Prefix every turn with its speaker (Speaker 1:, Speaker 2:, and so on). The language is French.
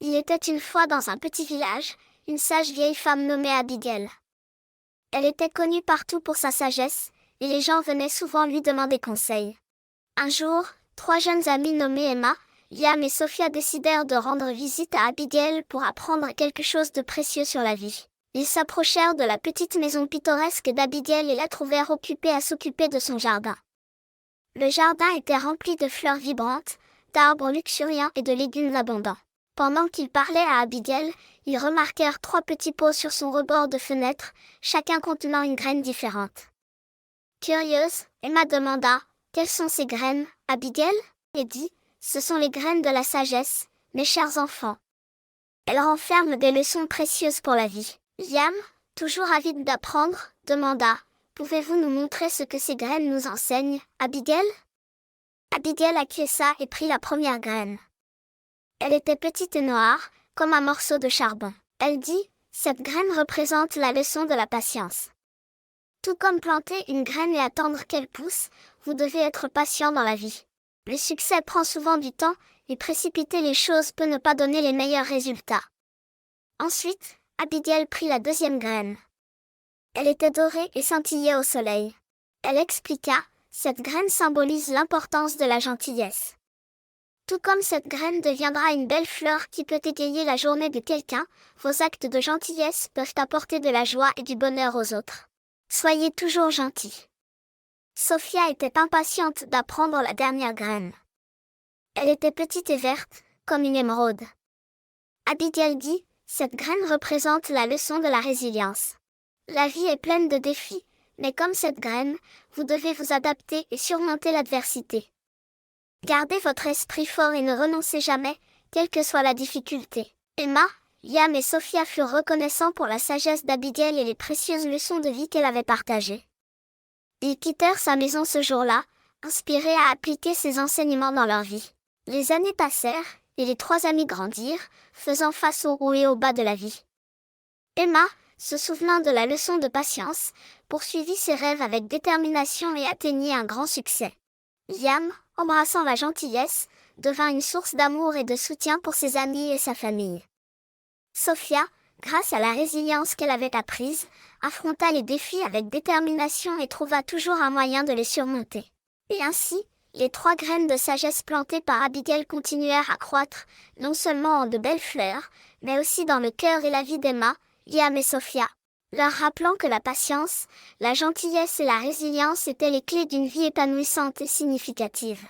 Speaker 1: Il était une fois dans un petit village, une sage vieille femme nommée Abigail. Elle était connue partout pour sa sagesse, et les gens venaient souvent lui demander conseil. Un jour, trois jeunes amies nommées Emma, Liam et Sophia décidèrent de rendre visite à Abigail pour apprendre quelque chose de précieux sur la vie. Ils s'approchèrent de la petite maison pittoresque d'Abigail et la trouvèrent occupée à s'occuper de son jardin. Le jardin était rempli de fleurs vibrantes, d'arbres luxuriants et de légumes abondants. Pendant qu'ils parlaient à Abigail, ils remarquèrent trois petits pots sur son rebord de fenêtre, chacun contenant une graine différente. Curieuse, Emma demanda « Quelles sont ces graines, Abigail ?» et dit « Ce sont les graines de la sagesse, mes chers enfants. Elles renferment des leçons précieuses pour la vie. » Liam, toujours avide d'apprendre, demanda « Pouvez-vous nous montrer ce que ces graines nous enseignent, Abigail ?» Abigail acquiesça et prit la première graine. Elle était petite et noire, comme un morceau de charbon. Elle dit « Cette graine représente la leçon de la patience. Tout comme planter une graine et attendre qu'elle pousse, vous devez être patient dans la vie. Le succès prend souvent du temps, et précipiter les choses peut ne pas donner les meilleurs résultats. » Ensuite, Abigail prit la deuxième graine. Elle était dorée et scintillait au soleil. Elle expliqua « Cette graine symbolise l'importance de la gentillesse. Tout comme cette graine deviendra une belle fleur qui peut égayer la journée de quelqu'un, vos actes de gentillesse peuvent apporter de la joie et du bonheur aux autres. Soyez toujours gentils. » Sophia était impatiente d'apprendre la dernière graine. Elle était petite et verte, comme une émeraude. Abigail dit « Cette graine représente la leçon de la résilience. La vie est pleine de défis, mais comme cette graine, vous devez vous adapter et surmonter l'adversité. Gardez votre esprit fort et ne renoncez jamais, quelle que soit la difficulté. » Emma, Liam et Sophia furent reconnaissants pour la sagesse d'Abigail et les précieuses leçons de vie qu'elle avait partagées. Ils quittèrent sa maison ce jour-là, inspirés à appliquer ses enseignements dans leur vie. Les années passèrent, et les trois amies grandirent, faisant face aux hauts et aux bas de la vie. Emma, se souvenant de la leçon de patience, poursuivit ses rêves avec détermination et atteignit un grand succès. Liam, embrassant la gentillesse, devint une source d'amour et de soutien pour ses amis et sa famille. Sophia, grâce à la résilience qu'elle avait apprise, affronta les défis avec détermination et trouva toujours un moyen de les surmonter. Et ainsi, les trois graines de sagesse plantées par Abigail continuèrent à croître, non seulement en de belles fleurs, mais aussi dans le cœur et la vie d'Emma, Liam et Sophia, leur rappelant que la patience, la gentillesse et la résilience étaient les clés d'une vie épanouissante et significative.